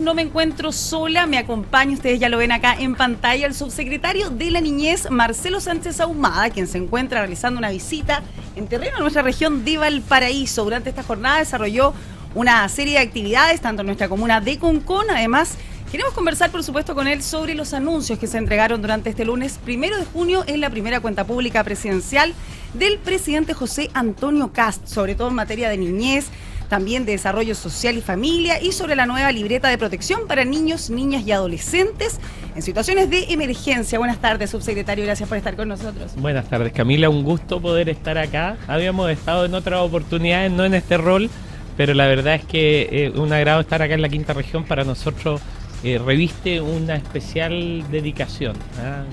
No me encuentro sola, me acompaña, ustedes ya lo ven acá en pantalla, el subsecretario de la Niñez, Marcelo Sánchez Ahumada, quien se encuentra realizando una visita en terreno a nuestra región de Valparaíso. Durante esta jornada desarrolló una serie de actividades, tanto en nuestra comuna de Concón. Además, queremos conversar, por supuesto, con él sobre los anuncios que se entregaron durante este lunes 1 de junio en la primera cuenta pública presidencial del presidente José Antonio Kast, sobre todo en materia de niñez, también de desarrollo social y familia, y sobre la nueva libreta de protección para niños, niñas y adolescentes en situaciones de emergencia. Buenas tardes, subsecretario, gracias por estar con nosotros. Buenas tardes, Camila, un gusto poder estar acá. Habíamos estado en otras oportunidades, no en este rol, pero la verdad es que un agrado estar acá en la quinta región. Para nosotros reviste una especial dedicación,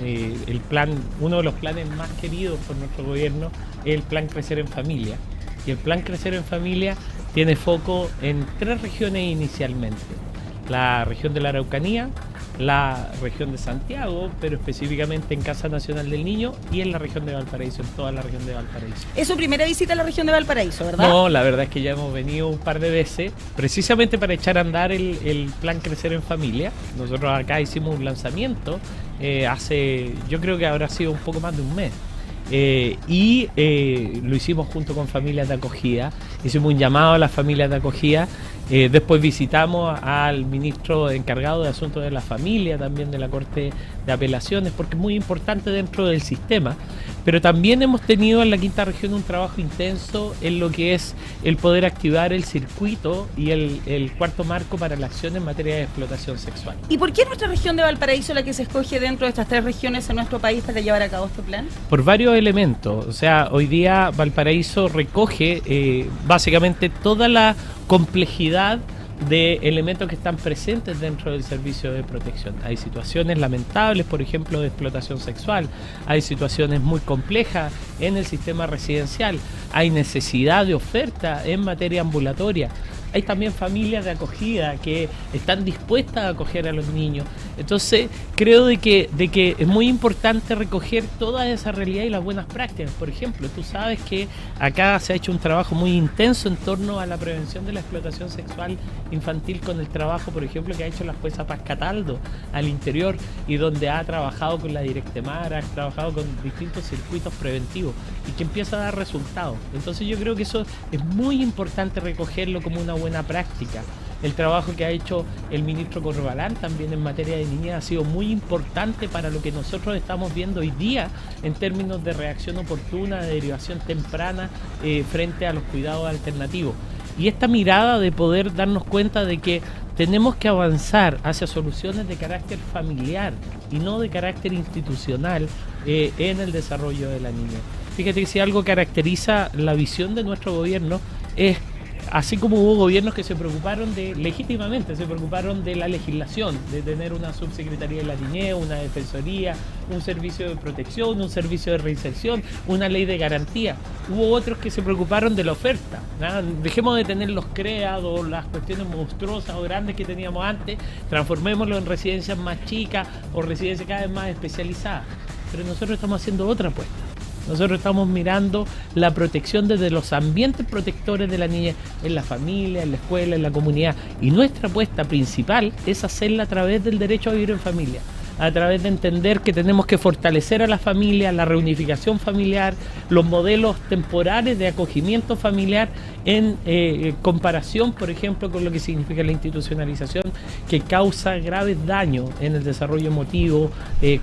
el plan, uno de los planes más queridos por nuestro gobierno es el plan Crecer en Familia, y el plan Crecer en Familia tiene foco en 3 regiones inicialmente: la región de la Araucanía, la región de Santiago, pero específicamente en Casa Nacional del Niño, y en la región de Valparaíso, en toda la región de Valparaíso. Es su primera visita a la región de Valparaíso, ¿verdad? No, la verdad es que ya hemos venido un par de veces, precisamente para echar a andar el plan Crecer en Familia. Nosotros acá hicimos un lanzamiento yo creo que habrá sido un poco más de un mes. Lo hicimos junto con familias de acogida, hicimos un llamado a las familias de acogida, después visitamos al ministro encargado de Asuntos de la Familia, también de la Corte de Apelaciones, porque es muy importante dentro del sistema, pero también hemos tenido en la quinta región un trabajo intenso en lo que es el poder activar el circuito y el cuarto marco para la acción en materia de explotación sexual. ¿Y por qué nuestra región de Valparaíso la que se escoge dentro de estas 3 regiones en nuestro país para llevar a cabo este plan? Por varios elementos. O sea, hoy día Valparaíso recoge básicamente toda la complejidad de elementos que están presentes dentro del servicio de protección. Hay situaciones lamentables, por ejemplo, de explotación sexual, hay situaciones muy complejas en el sistema residencial, hay necesidad de oferta en materia ambulatoria. Hay también familias de acogida que están dispuestas a acoger a los niños. Entonces, creo de que es muy importante recoger toda esa realidad y las buenas prácticas. Por ejemplo, tú sabes que acá se ha hecho un trabajo muy intenso en torno a la prevención de la explotación sexual infantil con el trabajo, por ejemplo, que ha hecho la jueza Paz Cataldo al interior, y donde ha trabajado con la Directemar, ha trabajado con distintos circuitos preventivos y que empieza a dar resultados. Entonces yo creo que eso es muy importante recogerlo como una buena práctica. El trabajo que ha hecho el ministro Corbalán también en materia de niñez ha sido muy importante para lo que nosotros estamos viendo hoy día en términos de reacción oportuna, de derivación temprana frente a los cuidados alternativos. Y esta mirada de poder darnos cuenta de que tenemos que avanzar hacia soluciones de carácter familiar y no de carácter institucional en el desarrollo de la niñez. Fíjate que si algo caracteriza la visión de nuestro gobierno es, así como hubo gobiernos que se preocuparon legítimamente se preocuparon de la legislación, de tener una subsecretaría de la niñez, una defensoría, un servicio de protección, un servicio de reinserción, una ley de garantía. Hubo otros que se preocuparon de la oferta, ¿no? Dejemos de tener los CREAD o las cuestiones monstruosas o grandes que teníamos antes, transformémoslo en residencias más chicas o residencias cada vez más especializadas. Pero nosotros estamos haciendo otra apuesta. Nosotros estamos mirando la protección desde los ambientes protectores de la niñez, en la familia, en la escuela, en la comunidad. Y nuestra apuesta principal es hacerla a través del derecho a vivir en familia, a través de entender que tenemos que fortalecer a la familia, la reunificación familiar, los modelos temporales de acogimiento familiar en comparación, por ejemplo, con lo que significa la institucionalización, que causa graves daños en el desarrollo emotivo,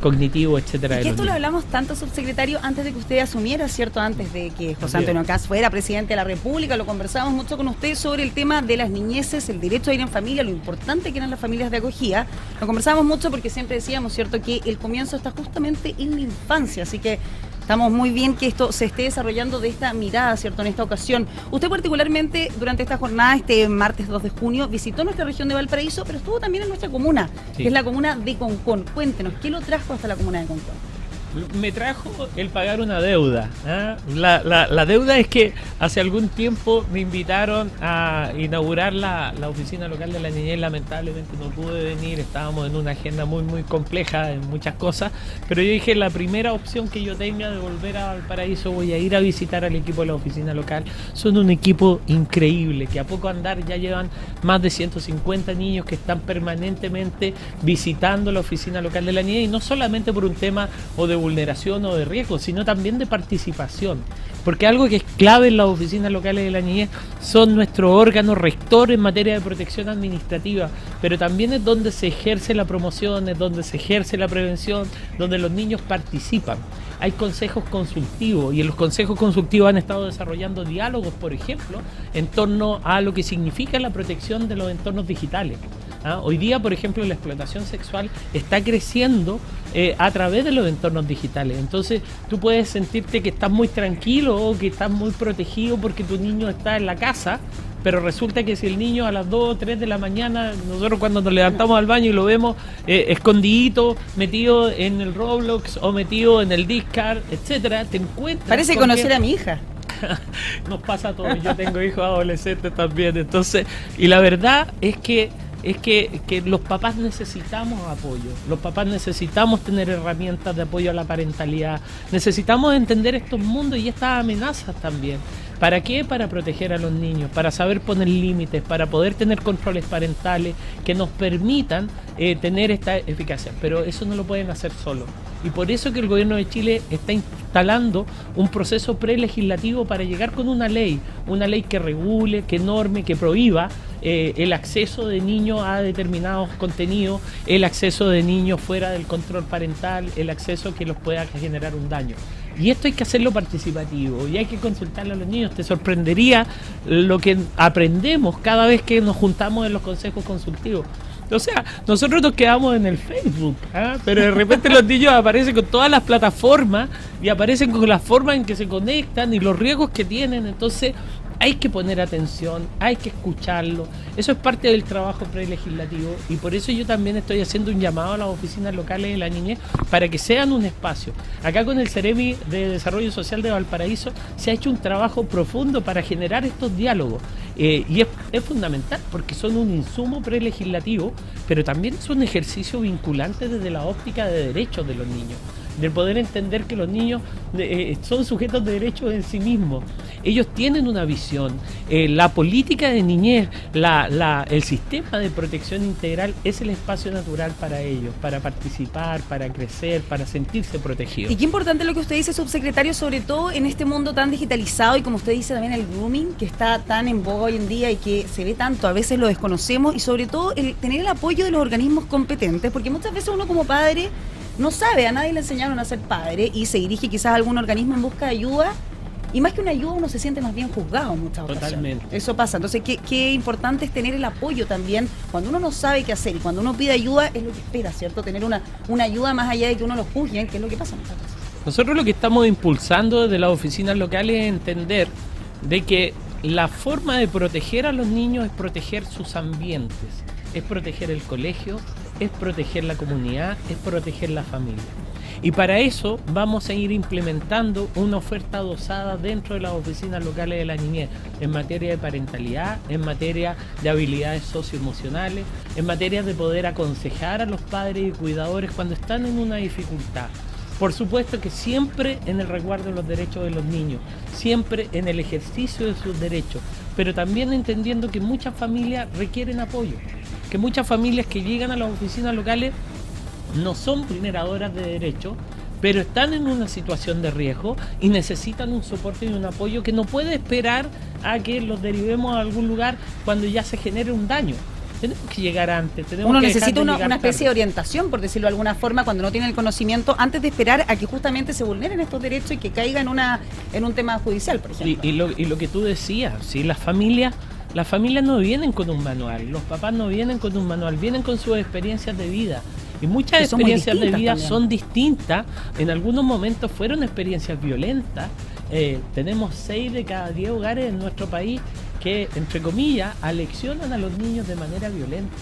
cognitivo, etcétera. Y esto lo hablamos tanto, subsecretario, antes de que usted asumiera, ¿cierto? Antes de que José Antonio Kast fuera presidente de la República, lo conversábamos mucho con usted sobre el tema de las niñeces, el derecho a ir en familia, lo importante que eran las familias de acogida. Lo conversábamos mucho porque siempre decíamos, ¿cierto?, que el comienzo está justamente en la infancia, así que estamos muy bien que esto se esté desarrollando de esta mirada, ¿cierto?, en esta ocasión. Usted particularmente durante esta jornada, este martes 2 de junio, visitó nuestra región de Valparaíso, pero estuvo también en nuestra comuna, sí, que es la comuna de Concón. Cuéntenos, ¿qué lo trajo hasta la comuna de Concón? Me trajo el pagar una deuda. La deuda es que hace algún tiempo me invitaron a inaugurar la oficina local de la niñez. Lamentablemente no pude venir, estábamos en una agenda muy compleja en muchas cosas, pero yo dije, la primera opción que yo tenga de volver a Valparaíso, voy a ir a visitar al equipo de la oficina local. Son un equipo increíble, que a poco andar ya llevan más de 150 niños que están permanentemente visitando la oficina local de la niñez, y no solamente por un tema o de vulneración o de riesgo, sino también de participación, porque algo que es clave en las oficinas locales de la niñez son nuestros órganos rectores en materia de protección administrativa, pero también es donde se ejerce la promoción, es donde se ejerce la prevención, donde los niños participan. Hay consejos consultivos, y en los consejos consultivos han estado desarrollando diálogos, por ejemplo, en torno a lo que significa la protección de los entornos digitales. Hoy día, por ejemplo, la explotación sexual está creciendo a través de los entornos digitales. Entonces, tú puedes sentirte que estás muy tranquilo o que estás muy protegido porque tu niño está en la casa, pero resulta que si el niño a las 2 o 3 de la mañana, nosotros cuando nos levantamos al baño y lo vemos escondidito, metido en el Roblox o metido en el Discord, etcétera, te encuentras... Parece conocer a mi hija. Nos pasa a todos, yo tengo hijos adolescentes también, entonces, y la verdad es que los papás necesitamos apoyo, los papás necesitamos tener herramientas de apoyo a la parentalidad, necesitamos entender estos mundos y estas amenazas también. ¿Para qué? Para proteger a los niños, para saber poner límites, para poder tener controles parentales que nos permitan tener esta eficacia, pero eso no lo pueden hacer solos. Y por eso que el gobierno de Chile está instalando un proceso prelegislativo para llegar con una ley que regule, que norme, que prohíba el acceso de niños a determinados contenidos, el acceso de niños fuera del control parental, el acceso que los pueda generar un daño. Y esto hay que hacerlo participativo y hay que consultarle a los niños. Te sorprendería lo que aprendemos cada vez que nos juntamos en los consejos consultivos. O sea, nosotros nos quedamos en el Facebook, pero de repente los niños aparecen con todas las plataformas y aparecen con las formas en que se conectan y los riesgos que tienen. Entonces hay que poner atención, hay que escucharlo. Eso es parte del trabajo prelegislativo y por eso yo también estoy haciendo un llamado a las oficinas locales de la niñez para que sean un espacio. Acá con el Ceremi de Desarrollo Social de Valparaíso se ha hecho un trabajo profundo para generar estos diálogos y es fundamental porque son un insumo prelegislativo, pero también es un ejercicio vinculante desde la óptica de derechos de los niños, del poder entender que los niños son sujetos de derechos en sí mismos. Ellos tienen una visión. La política de niñez, el sistema de protección integral es el espacio natural para ellos, para participar, para crecer, para sentirse protegidos. Y qué importante lo que usted dice, subsecretario, sobre todo en este mundo tan digitalizado y como usted dice también el grooming, que está tan en boga hoy en día y que se ve tanto, a veces lo desconocemos, y sobre todo el tener el apoyo de los organismos competentes, porque muchas veces uno como padre no sabe, a nadie le enseñaron a ser padre y se dirige quizás a algún organismo en busca de ayuda y más que una ayuda uno se siente más bien juzgado en muchas ocasiones. Totalmente. Eso pasa. Entonces, qué importante es tener el apoyo también cuando uno no sabe qué hacer y cuando uno pide ayuda es lo que espera, ¿cierto? Tener una ayuda más allá de que uno lo juzgue, que es lo que pasa muchas veces. Nosotros lo que estamos impulsando desde las oficinas locales es entender de que la forma de proteger a los niños es proteger sus ambientes, es proteger el colegio, es proteger la comunidad, es proteger la familia. Y para eso vamos a ir implementando una oferta dosada dentro de las oficinas locales de la niñez en materia de parentalidad, en materia de habilidades socioemocionales, en materia de poder aconsejar a los padres y cuidadores cuando están en una dificultad. Por supuesto que siempre en el resguardo de los derechos de los niños, siempre en el ejercicio de sus derechos, pero también entendiendo que muchas familias requieren apoyo, que muchas familias que llegan a las oficinas locales no son vulneradoras de derechos, pero están en una situación de riesgo y necesitan un soporte y un apoyo que no puede esperar a que los derivemos a algún lugar cuando ya se genere un daño. Tenemos que llegar antes. Uno necesita una especie de orientación, por decirlo de alguna forma, cuando no tiene el conocimiento, antes de esperar a que justamente se vulneren estos derechos y que caiga en un tema judicial, por ejemplo. Y lo que tú decías, ¿sí? Las familias no vienen con un manual, los papás no vienen con un manual, vienen con sus experiencias de vida. Y muchas experiencias de vida también son distintas, en algunos momentos fueron experiencias violentas. Tenemos 6 de cada 10 hogares en nuestro país que, entre comillas, aleccionan a los niños de manera violenta.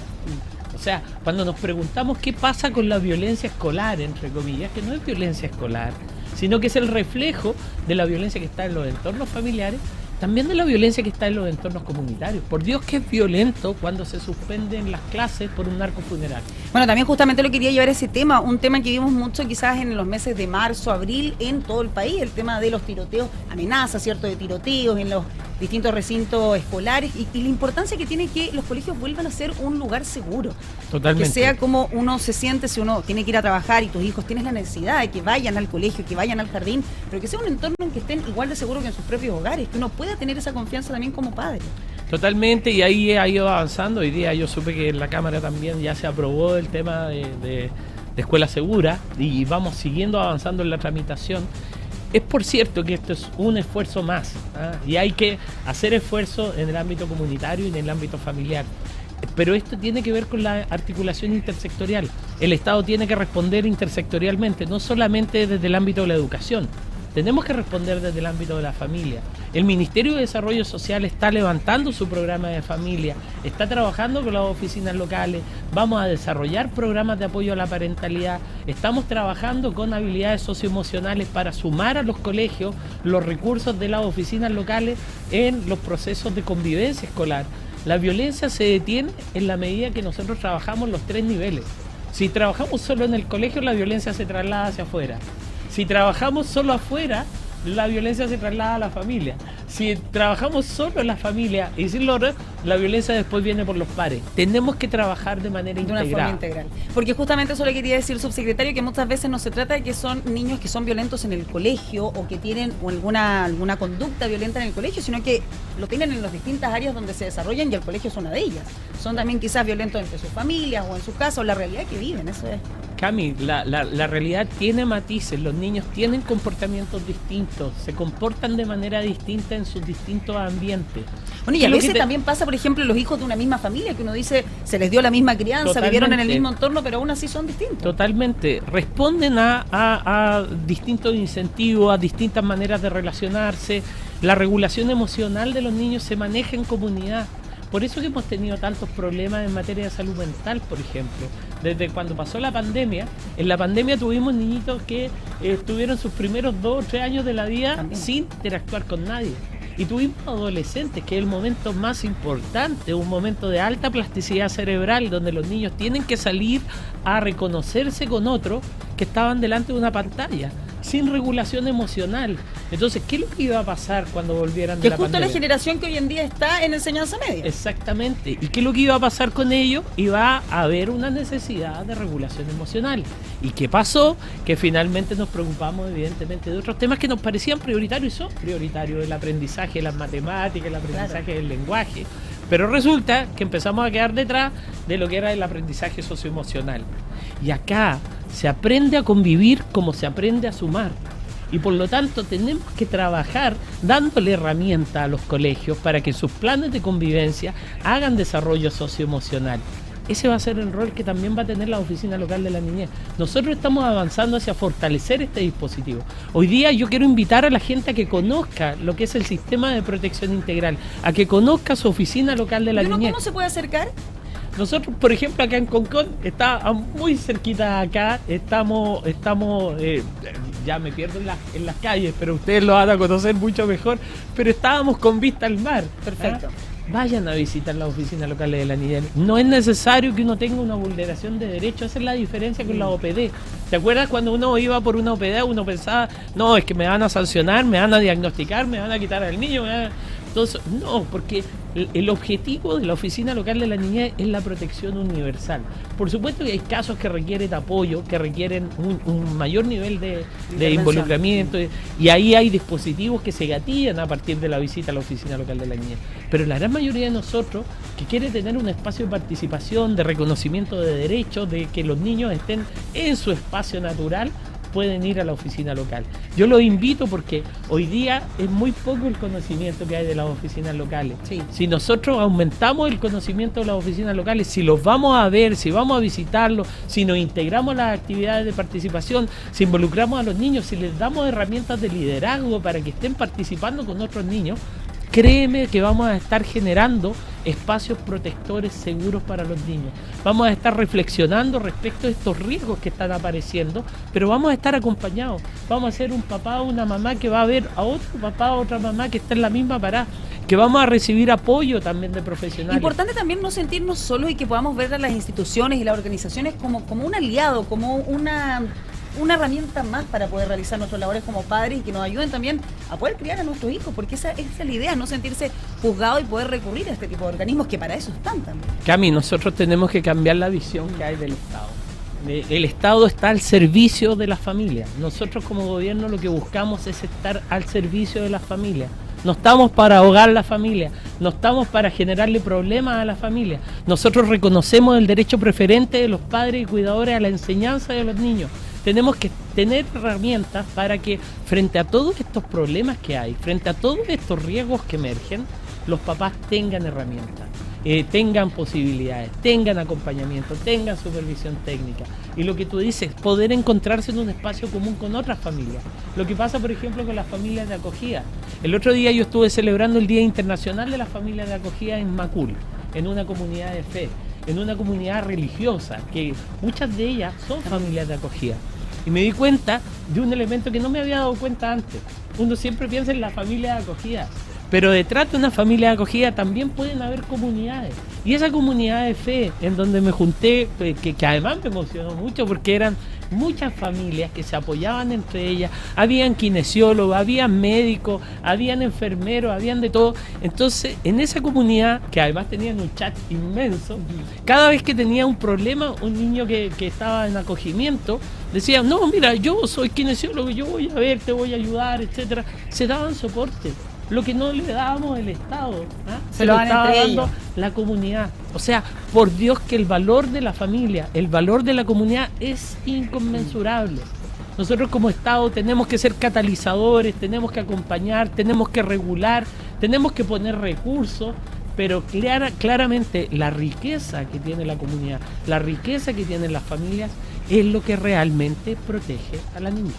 O sea, cuando nos preguntamos qué pasa con la violencia escolar, entre comillas, que no es violencia escolar, sino que es el reflejo de la violencia que está en los entornos familiares, también de la violencia que está en los entornos comunitarios. Por Dios que es violento cuando se suspenden las clases por un narcofuneral. Bueno, también justamente lo quería llevar a ese tema, un tema que vimos mucho quizás en los meses de marzo, abril, en todo el país, el tema de los tiroteos, amenazas, ¿cierto?, de tiroteos en los distintos recintos escolares y la importancia que tiene que los colegios vuelvan a ser un lugar seguro. Totalmente. Que sea como uno se siente si uno tiene que ir a trabajar y tus hijos tienes la necesidad de que vayan al colegio, que vayan al jardín, pero que sea un entorno en que estén igual de seguros que en sus propios hogares, que uno pueda tener esa confianza también como padre. Totalmente, y ahí ha ido avanzando. Hoy día yo supe que en la Cámara también ya se aprobó el tema de escuela segura y vamos siguiendo avanzando en la tramitación. Es por cierto que esto es un esfuerzo más, y hay que hacer esfuerzo en el ámbito comunitario y en el ámbito familiar. Pero esto tiene que ver con la articulación intersectorial. El Estado tiene que responder intersectorialmente, no solamente desde el ámbito de la educación. Tenemos que responder desde el ámbito de la familia. El Ministerio de Desarrollo Social está levantando su programa de familia, está trabajando con las oficinas locales, vamos a desarrollar programas de apoyo a la parentalidad, estamos trabajando con habilidades socioemocionales para sumar a los colegios los recursos de las oficinas locales en los procesos de convivencia escolar. La violencia se detiene en la medida que nosotros trabajamos los 3 niveles. Si trabajamos solo en el colegio, la violencia se traslada hacia afuera. Si trabajamos solo afuera, la violencia se traslada a la familia. Si trabajamos solo en la familia y sin lograr, la violencia después viene por los pares. Tenemos que trabajar de manera integrada. De una forma integral. Porque justamente eso le quería decir, subsecretario, que muchas veces no se trata de que son niños que son violentos en el colegio o que tienen alguna conducta violenta en el colegio, sino que lo tienen en las distintas áreas donde se desarrollan y el colegio es una de ellas. Son también quizás violentos entre sus familias o en sus casas o la realidad que viven, eso es. Cami, la realidad tiene matices, los niños tienen comportamientos distintos, se comportan de manera distinta en sus distintos ambientes. Bueno, y a veces también pasa, por ejemplo, los hijos de una misma familia, que uno dice, se les dio la misma crianza, Totalmente. Vivieron en el mismo entorno, pero aún así son distintos. Totalmente, responden a distintos incentivos, a distintas maneras de relacionarse. La regulación emocional de los niños se maneja en comunidad. Por eso que hemos tenido tantos problemas en materia de salud mental, por ejemplo. Desde cuando pasó la pandemia, en la pandemia tuvimos niñitos que estuvieron sus primeros 2 o 3 años de la vida también sin interactuar con nadie. Y tuvimos adolescentes, que es el momento más importante, un momento de alta plasticidad cerebral, donde los niños tienen que salir a reconocerse con otros que estaban delante de una pantalla, sin regulación emocional. Entonces, ¿qué es lo que iba a pasar cuando volvieran de la pandemia? Que justo la generación que hoy en día está en enseñanza media. Exactamente. ¿Y qué es lo que iba a pasar con ellos? Iba a haber una necesidad de regulación emocional. ¿Y qué pasó? Que finalmente nos preocupamos, evidentemente, de otros temas que nos parecían prioritarios y son prioritarios: el aprendizaje, las matemáticas, el aprendizaje del lenguaje. Pero resulta que empezamos a quedar detrás de lo que era el aprendizaje socioemocional. Y acá se aprende a convivir como se aprende a sumar. Y por lo tanto tenemos que trabajar dándole herramientas a los colegios para que sus planes de convivencia hagan desarrollo socioemocional. Ese va a ser el rol que también va a tener la Oficina Local de la Niñez. Nosotros estamos avanzando hacia fortalecer este dispositivo. Hoy día yo quiero invitar a la gente a que conozca lo que es el sistema de protección integral, a que conozca su Oficina Local de la Niñez. ¿Cómo se puede acercar? Nosotros, por ejemplo, acá en Concón, está muy cerquita acá, estamos ya me pierdo en las calles, pero ustedes lo van a conocer mucho mejor, pero estábamos con vista al mar. Perfecto. Vayan a visitar las oficinas locales de la niñez. No es necesario que uno tenga una vulneración de derechos, esa es la diferencia con la OPD. ¿Te acuerdas cuando uno iba por una OPD, uno pensaba, no, es que me van a sancionar, me van a diagnosticar, me van a quitar al niño? Entonces, no, porque el objetivo de la Oficina Local de la Niñez es la protección universal. Por supuesto que hay casos que requieren apoyo, que requieren un mayor nivel de involucramiento, y ahí hay dispositivos que se gatillan a partir de la visita a la Oficina Local de la Niñez. Pero la gran mayoría de nosotros, que quiere tener un espacio de participación, de reconocimiento de derechos, de que los niños estén en su espacio natural, pueden ir a la oficina local. Yo los invito porque hoy día es muy poco el conocimiento que hay de las oficinas locales. Sí. Si nosotros aumentamos el conocimiento de las oficinas locales, si los vamos a ver, si vamos a visitarlos, si nos integramos las actividades de participación, si involucramos a los niños, si les damos herramientas de liderazgo para que estén participando con otros niños, créeme que vamos a estar generando espacios protectores seguros para los niños. Vamos a estar reflexionando respecto a estos riesgos que están apareciendo, pero vamos a estar acompañados. Vamos a ser un papá o una mamá que va a ver a otro papá o otra mamá que está en la misma parada, que vamos a recibir apoyo también de profesionales. Importante también no sentirnos solos y que podamos ver a las instituciones y las organizaciones como un aliado, como una herramienta más para poder realizar nuestras labores como padres y que nos ayuden también a poder criar a nuestros hijos, porque esa es la idea, no sentirse juzgado y poder recurrir a este tipo de organismos que para eso están también. Cami, nosotros tenemos que cambiar la visión que hay del Estado. El Estado está al servicio de las familias. Nosotros como gobierno lo que buscamos es estar al servicio de las familias. No estamos para ahogar a la familia, no estamos para generarle problemas a la familia. Nosotros reconocemos el derecho preferente de los padres y cuidadores a la enseñanza de los niños. Tenemos que tener herramientas para que frente a todos estos problemas que hay, frente a todos estos riesgos que emergen, los papás tengan herramientas, tengan posibilidades, tengan acompañamiento, tengan supervisión técnica. Y lo que tú dices, poder encontrarse en un espacio común con otras familias. Lo que pasa, por ejemplo, con las familias de acogida. El otro día yo estuve celebrando el Día Internacional de las Familias de Acogida en Macul, en una comunidad de fe, en una comunidad religiosa, que muchas de ellas son familias de acogida. Y me di cuenta de un elemento que no me había dado cuenta antes. Uno siempre piensa en la familia de acogida, pero detrás de una familia de acogida también pueden haber comunidades. Y esa comunidad de fe en donde me junté, que además me emocionó mucho porque eran muchas familias que se apoyaban entre ellas, habían kinesiólogos, habían médicos, habían enfermeros, habían de todo. Entonces, en esa comunidad, que además tenían un chat inmenso, cada vez que tenía un problema, un niño que estaba en acogimiento, decía, no, mira, yo soy kinesiólogo, yo voy a ver, te voy a ayudar, etcétera. Se daban soporte. Lo que no le dábamos el Estado, se lo estaba dando la comunidad. O sea, por Dios que el valor de la familia, el valor de la comunidad es inconmensurable. Nosotros como Estado tenemos que ser catalizadores, tenemos que acompañar, tenemos que regular, tenemos que poner recursos, pero claramente la riqueza que tiene la comunidad, la riqueza que tienen las familias es lo que realmente protege a la niña.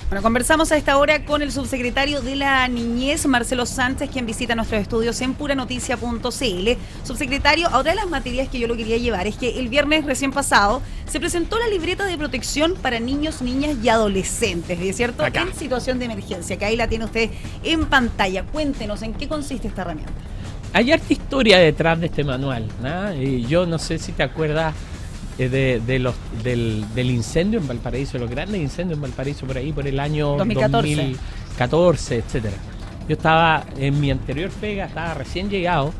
Bueno, conversamos a esta hora con el subsecretario de la Niñez, Marcelo Sánchez, quien visita nuestros estudios en puranoticia.cl. Subsecretario, otra de las materias que yo lo quería llevar es que el viernes recién pasado se presentó la libreta de protección para niños, niñas y adolescentes, ¿es cierto? Acá. En situación de emergencia, que ahí la tiene usted en pantalla. Cuéntenos, ¿en qué consiste esta herramienta? Hay harta historia detrás de este manual, ¿no? Y yo no sé si te acuerdas del incendio en Valparaíso, los grandes incendios en Valparaíso por ahí, por el año 2014, etcétera. Yo estaba en mi anterior pega, estaba recién llegado,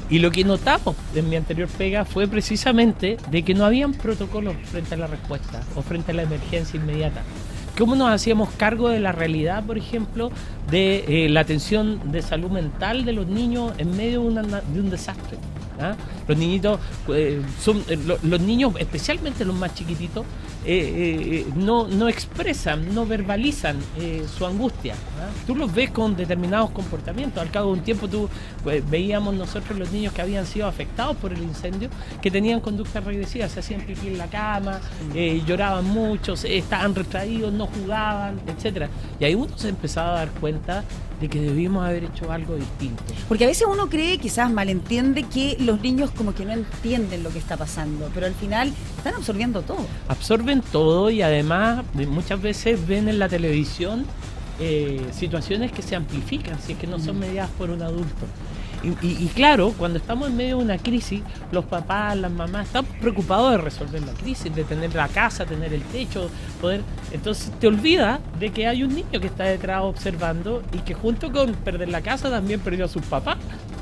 y lo que notamos en mi anterior pega fue precisamente de que no habían protocolos frente a la respuesta o frente a la emergencia inmediata. ¿Cómo nos hacíamos cargo de la realidad, por ejemplo, de la atención de salud mental de los niños en medio de un desastre? ¿Ah? Los niñitos, los niños, especialmente los más chiquititos, no expresan, no verbalizan su angustia. ¿Ah? Tú los ves con determinados comportamientos. Al cabo de un tiempo veíamos nosotros los niños que habían sido afectados por el incendio, que tenían conductas regresivas, se hacían pipí en la cama, lloraban mucho, estaban retraídos, no jugaban, etcétera. Y ahí uno se empezaba a dar cuenta de que debíamos haber hecho algo distinto. Porque a veces uno cree, quizás malentiende, que los niños como que no entienden lo que está pasando, pero al final están absorbiendo todo. Absorben todo y además muchas veces ven en la televisión situaciones que se amplifican si es que no son mediadas por un adulto. Y claro, cuando estamos en medio de una crisis, los papás, las mamás están preocupados de resolver la crisis, de tener la casa, tener el techo, poder. Entonces te olvidas de que hay un niño que está detrás observando y que junto con perder la casa también perdió a sus papás,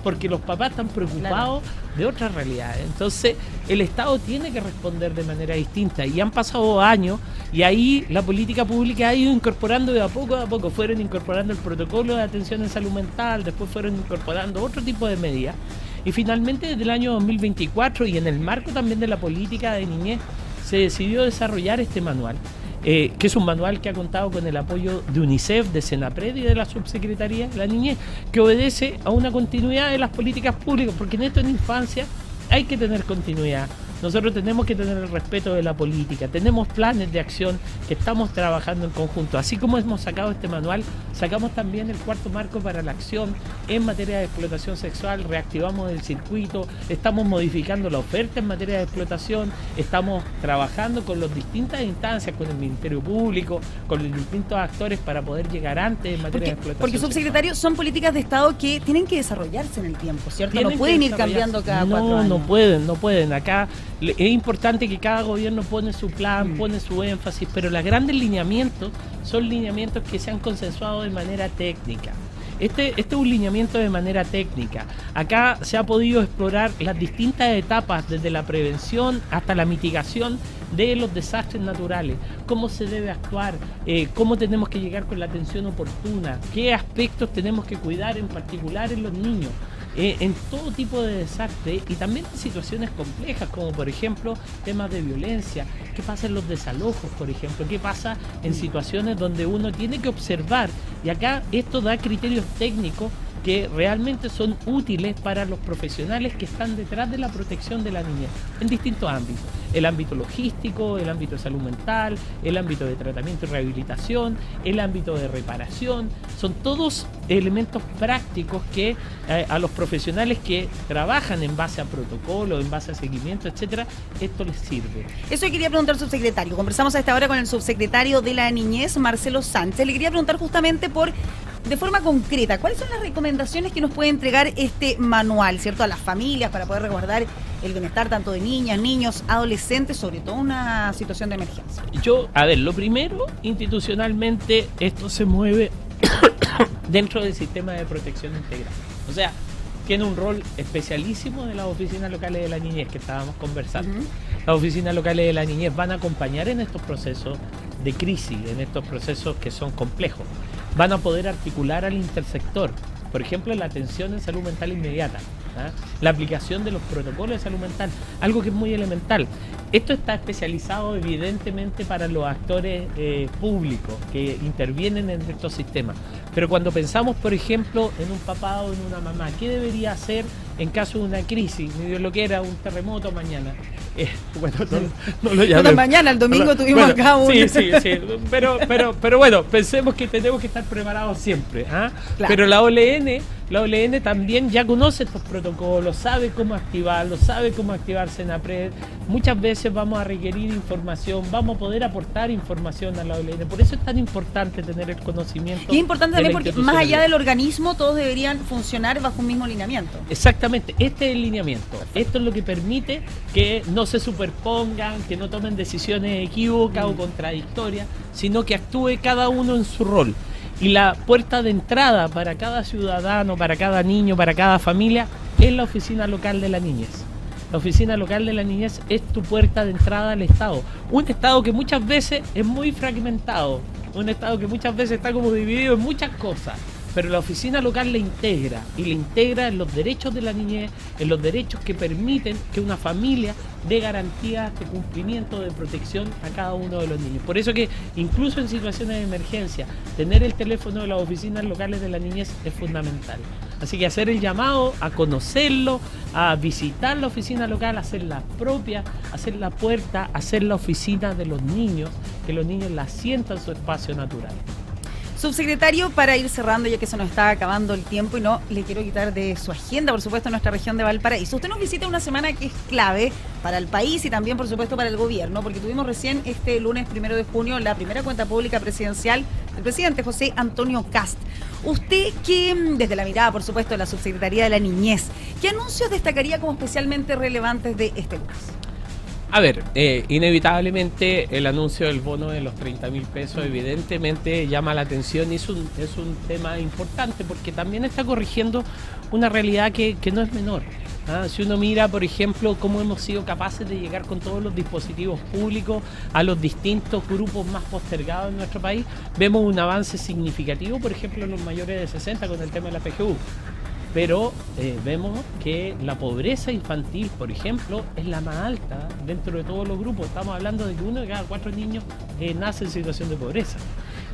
porque los papás están preocupados de otras realidades. Entonces el Estado tiene que responder de manera distinta y han pasado años y ahí la política pública ha ido incorporando de a poco, fueron incorporando el protocolo de atención en salud mental, después fueron incorporando otro tipo de medidas y finalmente desde el año 2024 y en el marco también de la política de niñez se decidió desarrollar este manual, que es un manual que ha contado con el apoyo de UNICEF, de Senapred y de la Subsecretaría de la Niñez, que obedece a una continuidad de las políticas públicas, porque en esto en infancia hay que tener continuidad. nosotros tenemos que tener el respeto de la política, tenemos planes de acción que estamos trabajando en conjunto. Así como hemos sacado este manual, sacamos también el cuarto marco para la acción en materia de explotación sexual, reactivamos el circuito, estamos modificando la oferta en materia de explotación, estamos trabajando con las distintas instancias, con el Ministerio Público, con los distintos actores para poder llegar antes en materia de explotación porque sexual. Subsecretario, son políticas de Estado que tienen que desarrollarse en el tiempo, ¿cierto? No Tienen pueden que ir cambiando cada 4 años. No pueden. Acá es importante que cada gobierno pone su plan, pone su énfasis, pero los grandes lineamientos son lineamientos que se han consensuado de manera técnica. Este es un lineamiento de manera técnica. Acá se ha podido explorar las distintas etapas, desde la prevención hasta la mitigación de los desastres naturales, cómo se debe actuar, cómo tenemos que llegar con la atención oportuna, qué aspectos tenemos que cuidar en particular en los niños. En todo tipo de desastres y también en situaciones complejas, como por ejemplo temas de violencia. ¿Qué pasa en los desalojos, por ejemplo? ¿Qué pasa en situaciones donde uno tiene que observar? Y acá esto da criterios técnicos que realmente son útiles para los profesionales que están detrás de la protección de la niñez en distintos ámbitos. El ámbito logístico, el ámbito de salud mental, el ámbito de tratamiento y rehabilitación, el ámbito de reparación. Son todos elementos prácticos que a los profesionales que trabajan en base a protocolo, en base a seguimiento, etcétera, esto les sirve. Eso quería preguntar al subsecretario. Conversamos a esta hora con el subsecretario de la Niñez, Marcelo Sánchez. Le quería preguntar justamente de forma concreta, ¿cuáles son las recomendaciones que nos puede entregar este manual, ¿cierto?, a las familias para poder resguardar el bienestar tanto de niñas, niños, adolescentes, sobre todo en una situación de emergencia? Lo primero, institucionalmente, esto se mueve dentro del sistema de protección integral. O sea, tiene un rol especialísimo de las oficinas locales de la niñez que estábamos conversando. Las oficinas locales de la niñez van a acompañar en estos procesos de crisis, en estos procesos que son complejos. Van a poder articular al intersector, por ejemplo, la atención en salud mental inmediata, la aplicación de los protocolos de salud mental, algo que es muy elemental. Esto está especializado evidentemente para los actores públicos que intervienen en estos sistemas. Pero cuando pensamos, por ejemplo, en un papá o en una mamá, ¿qué debería hacer en caso de una crisis? Ni Dios lo quiera, un terremoto mañana. No lo llamemos. Mañana, el domingo tuvimos acá un... Sí. Pero bueno, pensemos que tenemos que estar preparados siempre. Claro. Pero la OLN también ya conoce estos protocolos, sabe cómo activarlos, sabe cómo activar Senapred. Muchas veces vamos a requerir información, vamos a poder aportar información a la OLN. Por eso es tan importante tener el conocimiento. Y es importante también porque más allá del organismo, todos deberían funcionar bajo un mismo lineamiento. Exactamente, este es el lineamiento. Esto es lo que permite que no se superpongan, que no tomen decisiones equívocas o contradictorias, sino que actúe cada uno en su rol. Y la puerta de entrada para cada ciudadano, para cada niño, para cada familia, es la oficina local de la niñez. La oficina local de la niñez es tu puerta de entrada al Estado. Un Estado que muchas veces es muy fragmentado, un Estado que muchas veces está como dividido en muchas cosas. Pero la oficina local le integra, y le integra en los derechos de la niñez, en los derechos que permiten que una familia dé garantías de cumplimiento, de protección a cada uno de los niños. Por eso que incluso en situaciones de emergencia, tener el teléfono de las oficinas locales de la niñez es fundamental. Así que hacer el llamado a conocerlo, a visitar la oficina local, hacer la propia, hacer la puerta, hacer la oficina de los niños, que los niños la sientan su espacio natural. Subsecretario, para ir cerrando, ya que se nos está acabando el tiempo y no le quiero quitar de su agenda, por supuesto, nuestra región de Valparaíso. Usted nos visita una semana que es clave para el país y también, por supuesto, para el gobierno, porque tuvimos recién este lunes 1 de junio la primera cuenta pública presidencial del presidente José Antonio Kast. Usted, que desde la mirada, por supuesto, de la Subsecretaría de la Niñez, ¿qué anuncios destacaría como especialmente relevantes de este lunes? A ver, inevitablemente el anuncio del bono de los 30.000 pesos evidentemente llama la atención y es un tema importante porque también está corrigiendo una realidad que no es menor. Si uno mira, por ejemplo, cómo hemos sido capaces de llegar con todos los dispositivos públicos a los distintos grupos más postergados en nuestro país, vemos un avance significativo, por ejemplo, en los mayores de 60 con el tema de la PGU. Pero vemos que la pobreza infantil, por ejemplo, es la más alta dentro de todos los grupos. Estamos hablando de que 1 de cada 4 niños nace en situación de pobreza.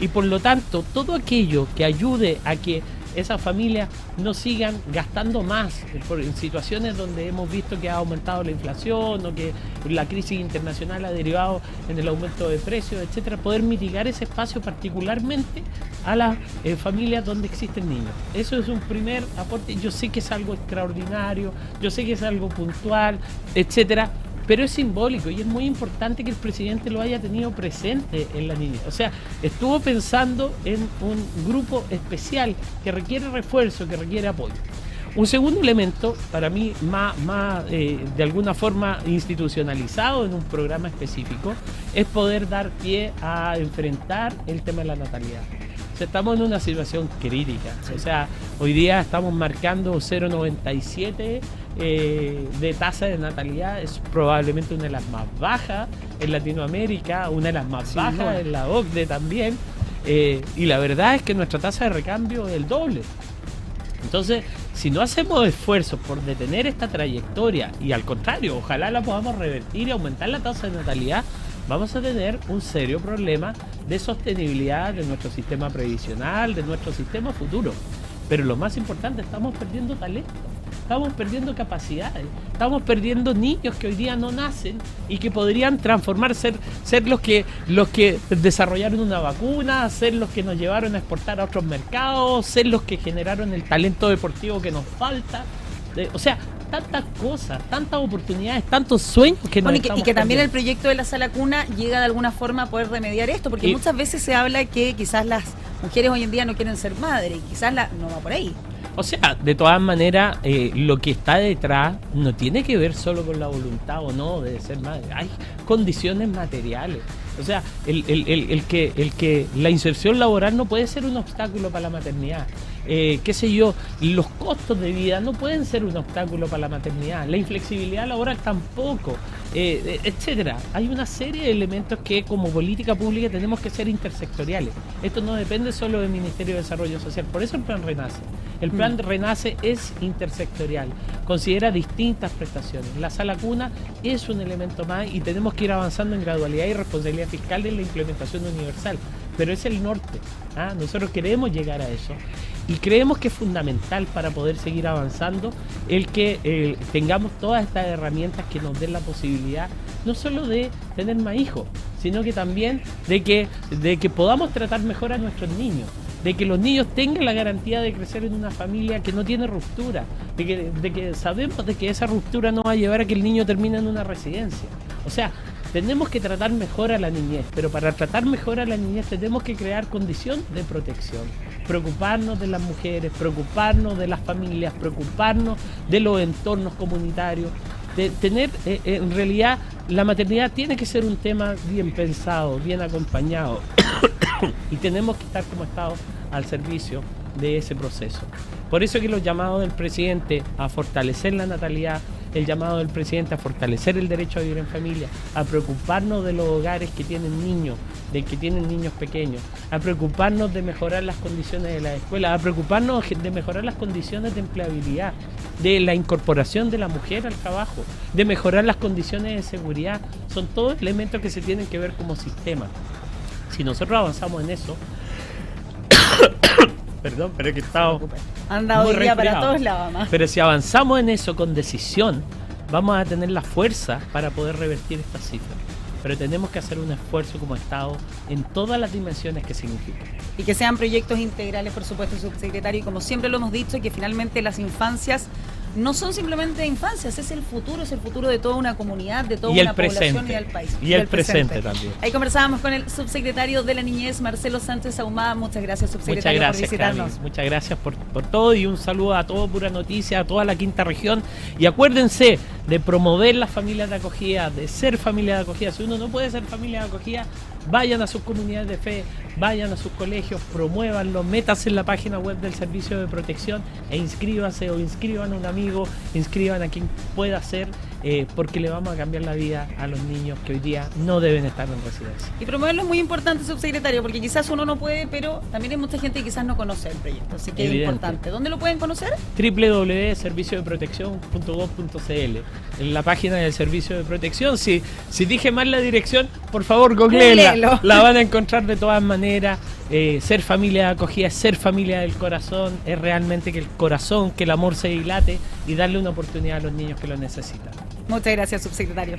Y por lo tanto, todo aquello que ayude a que esas familias no sigan gastando más en situaciones donde hemos visto que ha aumentado la inflación o que la crisis internacional ha derivado en el aumento de precios, etcétera, poder mitigar ese espacio particularmente a las familias donde existen niños. Eso es un primer aporte. Yo sé que es algo extraordinario, yo sé que es algo puntual, etcétera, pero es simbólico y es muy importante que el presidente lo haya tenido presente en la niñez. O sea, estuvo pensando en un grupo especial que requiere refuerzo, que requiere apoyo. Un segundo elemento, para mí más de alguna forma institucionalizado en un programa específico, es poder dar pie a enfrentar el tema de la natalidad. O sea, estamos en una situación crítica. O sea, hoy día estamos marcando 0,97 de tasa de natalidad. Es probablemente una de las más bajas en Latinoamérica, una de las más bajas en la OCDE también. Y la verdad es que nuestra tasa de recambio es el doble. Entonces, si no hacemos esfuerzos por detener esta trayectoria, y al contrario, ojalá la podamos revertir y aumentar la tasa de natalidad, vamos a tener un serio problema de sostenibilidad de nuestro sistema previsional, de nuestro sistema futuro. Pero lo más importante, estamos perdiendo talento, estamos perdiendo capacidades, estamos perdiendo niños que hoy día no nacen y que podrían transformarse, ser los que desarrollaron una vacuna, ser los que nos llevaron a exportar a otros mercados, ser los que generaron el talento deportivo que nos falta. O sea, tantas cosas, tantas oportunidades, tantos sueños que nos estamos y que también perdiendo. el proyecto de la Sala Cuna llega de alguna forma a poder remediar esto, porque muchas veces se habla que quizás las mujeres hoy en día no quieren ser madres, y quizás no va por ahí. O sea, de todas maneras, lo que está detrás no tiene que ver solo con la voluntad o no de ser madre. Hay condiciones materiales. O sea, el que la inserción laboral no puede ser un obstáculo para la maternidad. Qué sé yo, los costos de vida no pueden ser un obstáculo para la maternidad. La inflexibilidad laboral tampoco, etcétera. Hay una serie de elementos que como política pública tenemos que ser intersectoriales. Esto no depende solo del Ministerio de Desarrollo Social. Por eso el plan Renace. El plan Renace es intersectorial, considera distintas prestaciones. La Sala Cuna es un elemento más y tenemos que ir avanzando en gradualidad y responsabilidad fiscal en la implementación universal. Pero es el norte. Nosotros queremos llegar a eso y creemos que es fundamental para poder seguir avanzando el que tengamos todas estas herramientas que nos den la posibilidad no solo de tener más hijos, sino que también de que podamos tratar mejor a nuestros niños, de que los niños tengan la garantía de crecer en una familia que no tiene ruptura, de que sabemos de que esa ruptura no va a llevar a que el niño termine en una residencia. O sea, tenemos que tratar mejor a la niñez, pero para tratar mejor a la niñez tenemos que crear condición de protección, preocuparnos de las mujeres, preocuparnos de las familias, preocuparnos de los entornos comunitarios, de tener, en realidad, la maternidad tiene que ser un tema bien pensado, bien acompañado, y tenemos que estar como Estado al servicio de ese proceso. Por eso que los llamados del presidente a fortalecer la natalidad, el llamado del presidente a fortalecer el derecho a vivir en familia, a preocuparnos de los hogares que tienen niños, de que tienen niños pequeños, a preocuparnos de mejorar las condiciones de la escuela, a preocuparnos de mejorar las condiciones de empleabilidad, de la incorporación de la mujer al trabajo, de mejorar las condiciones de seguridad. Son todos elementos que se tienen que ver como sistema. Si nosotros avanzamos en eso, perdón, pero es que estaba anda hoy día para todos lados, mamá. Pero si avanzamos en eso con decisión, vamos a tener la fuerza para poder revertir estas cifras. Pero tenemos que hacer un esfuerzo como Estado en todas las dimensiones que significa. Y que sean proyectos integrales, por supuesto, subsecretario, y como siempre lo hemos dicho, que finalmente las infancias no son simplemente infancias, es el futuro de toda una comunidad, de toda una población y del país. Y el presente también. Ahí conversábamos con el subsecretario de la Niñez, Marcelo Sánchez Ahumada. Muchas gracias, subsecretario, por visitarnos. Camis. Muchas gracias por todo y un saludo a todo Pura Noticia, a toda la quinta región. Y acuérdense de promover las familias de acogida, de ser familia de acogida. Si uno no puede ser familia de acogida, vayan a sus comunidades de fe, vayan a sus colegios, promuévanlo, métanse en la página web del Servicio de Protección e inscríbanse o inscriban a un amigo, inscriban a quien pueda ser porque le vamos a cambiar la vida a los niños que hoy día no deben estar en residencia. Y promoverlo es muy importante, subsecretario, porque quizás uno no puede, pero también hay mucha gente que quizás no conoce el proyecto, así que Evidente. es importante. ¿Dónde lo pueden conocer? www.serviciodeprotección.gov.cl. En la página del Servicio de Protección. Si dije mal la dirección, por favor, googleenla. Googleelo. La van a encontrar de todas maneras. Ser familia de acogida es ser familia del corazón. Es realmente que el corazón, que el amor se dilate y darle una oportunidad a los niños que lo necesitan. Muchas gracias, subsecretario.